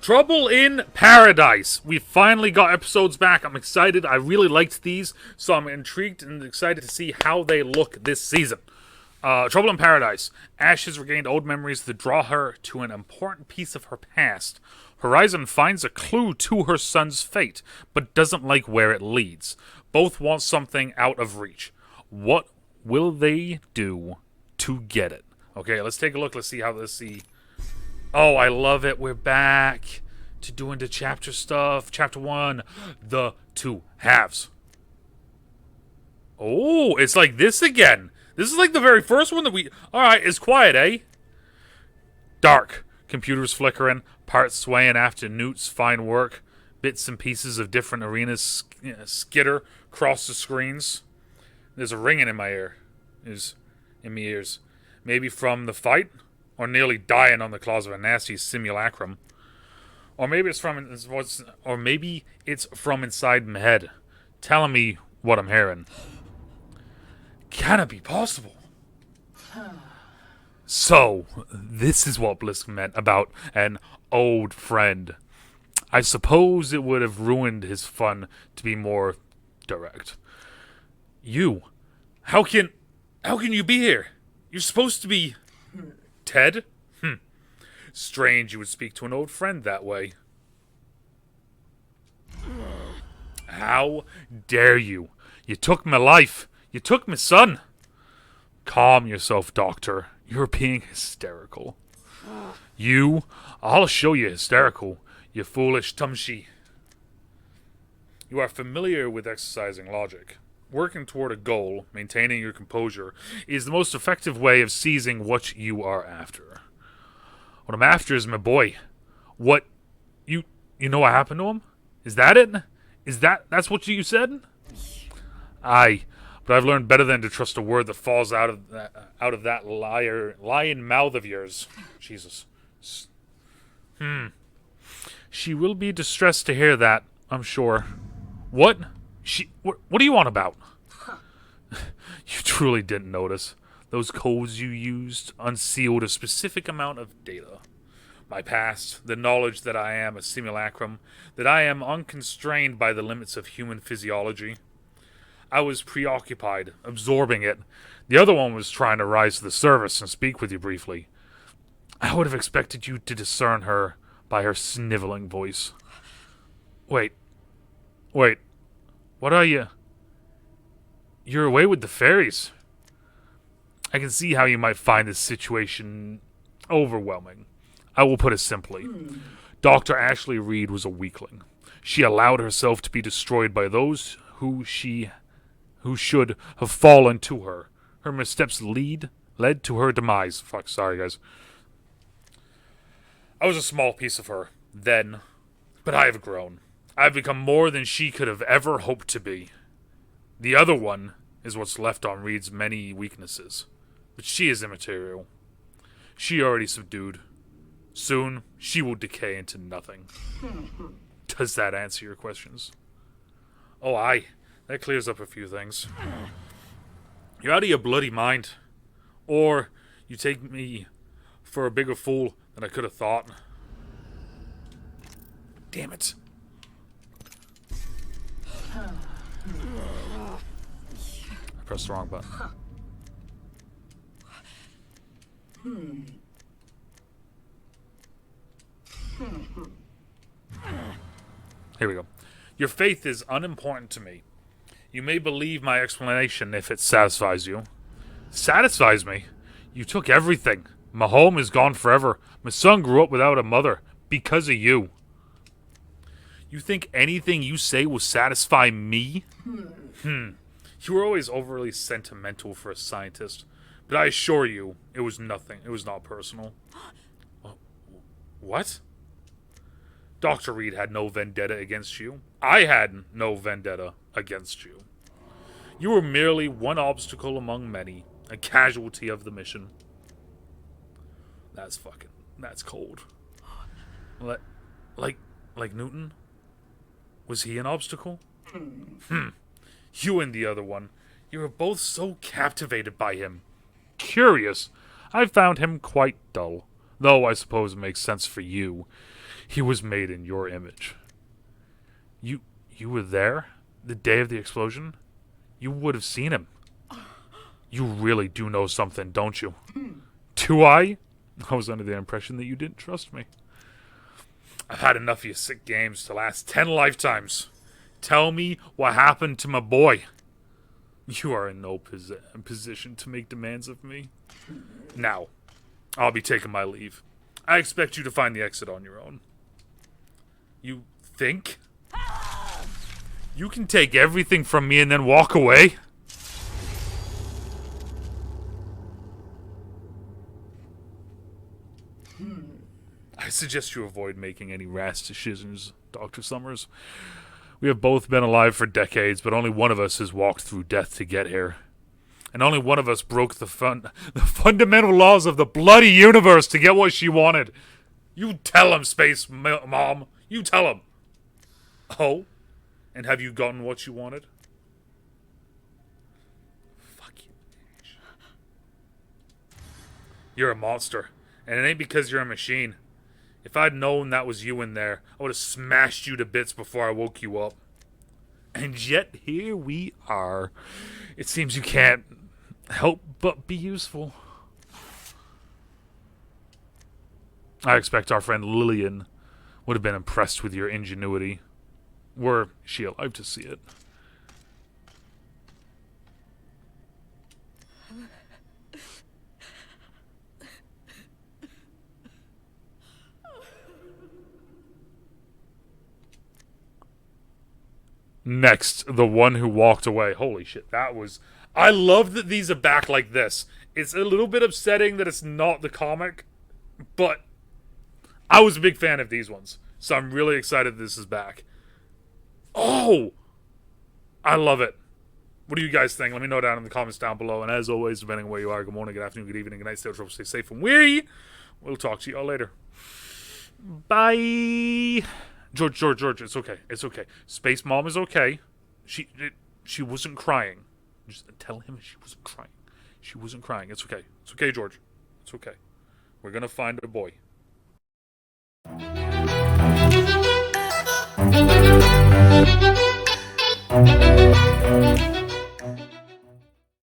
Trouble in Paradise. We finally got episodes back. I'm excited. I really liked these, so I'm intrigued and excited to see how they look this season. Trouble in Paradise. Ash has regained old memories that draw her to an important piece of her past. Horizon finds a clue to her son's fate, but doesn't like where it leads. Both want something out of reach. What will they do to get it? Okay, let's take a look. Let's see how this Oh, I love it. We're back to doing the chapter stuff. Chapter 1, the two halves. Oh, it's like this again. This is like the very first one that we... Alright, it's quiet, eh? Dark. Computers flickering. Parts swaying after Newt's fine work. Bits and pieces of different arenas skitter across the screens. There's a ringing in my ear. In my ears. Maybe from the fight? Or nearly dying on the claws of a nasty simulacrum. Or maybe it's from inside my head, telling me what I'm hearing. Can it be possible? So, this is what Blisk meant about an old friend. I suppose it would have ruined his fun to be more direct. How can you be here? You're supposed to be... Ted? Strange you would speak to an old friend that way. How dare you? You took my life. You took my son. Calm yourself, Doctor. You're being hysterical. I'll show you hysterical, you foolish tumshi. You are familiar with exercising logic. Working toward a goal, maintaining your composure, is the most effective way of seizing what you are after. What I'm after is my boy. What? You know what happened to him? Is that it? That's what you said? Aye, but I've learned better than to trust a word that falls out of that lying mouth of yours. Jesus. She will be distressed to hear that, I'm sure. What? What are you on about? You truly didn't notice. Those codes you used unsealed a specific amount of data. My past, the knowledge that I am a simulacrum, that I am unconstrained by the limits of human physiology. I was preoccupied, absorbing it. The other one was trying to rise to the surface and speak with you briefly. I would have expected you to discern her by her sniveling voice. Wait. What are you? You're away with the fairies. I can see how you might find this situation overwhelming. I will put it simply. Dr. Ashley Reid was a weakling. She allowed herself to be destroyed by those who should have fallen to her. Her missteps led to her demise. Fuck, sorry guys. I was a small piece of her then, but I have grown. I've become more than she could have ever hoped to be. The other one is what's left on Reed's many weaknesses, but she is immaterial. She already subdued. Soon, she will decay into nothing. Does that answer your questions? Oh, aye. That clears up a few things. You're out of your bloody mind. Or you take me for a bigger fool than I could have thought. Damn it. I pressed the wrong button. Here we go. Your faith is unimportant to me. You may believe my explanation if it satisfies you. Satisfies me? You took everything. My home is gone forever. My son grew up without a mother because of you. You think anything you say will satisfy me? You were always overly sentimental for a scientist, but I assure you, it was nothing. It was not personal. What? Dr. Reid had no vendetta against you. I had no vendetta against you. You were merely one obstacle among many, a casualty of the mission. That's cold. Like Newton? Was he an obstacle? You and the other one. You were both so captivated by him. Curious. I found him quite dull. Though I suppose it makes sense for you. He was made in your image. You were there? The day of the explosion? You would have seen him. You really do know something, don't you? Do I? I was under the impression that you didn't trust me. I've had enough of your sick games to last 10 lifetimes. Tell me what happened to my boy. You are in no position to make demands of me. Now, I'll be taking my leave. I expect you to find the exit on your own. You think? You can take everything from me and then walk away? I suggest you avoid making any rash decisions, Dr. Summers. We have both been alive for decades, but only one of us has walked through death to get here. And only one of us broke the fundamental laws of the bloody universe to get what she wanted. You tell him, Space Mom. You tell him. Oh? And have you gotten what you wanted? Fuck you. You're a monster. And it ain't because you're a machine. If I'd known that was you in there, I would have smashed you to bits before I woke you up. And yet, here we are. It seems you can't help but be useful. I expect our friend Lillian would have been impressed with your ingenuity. Were she alive to see it. Next, the one who walked away. Holy shit, that was... I love that these are back like this. It's a little bit upsetting that it's not the comic, but I was a big fan of these ones. So I'm really excited this is back. Oh! I love it. What do you guys think? Let me know down in the comments down below. And as always, depending on where you are, good morning, good afternoon, good evening, good night, stay safe and we will talk to you all later. Bye! George, it's okay. It's okay. Space Mom is okay. She wasn't crying. Just tell him she wasn't crying. She wasn't crying. It's okay. It's okay, George. It's okay. We're gonna find a boy.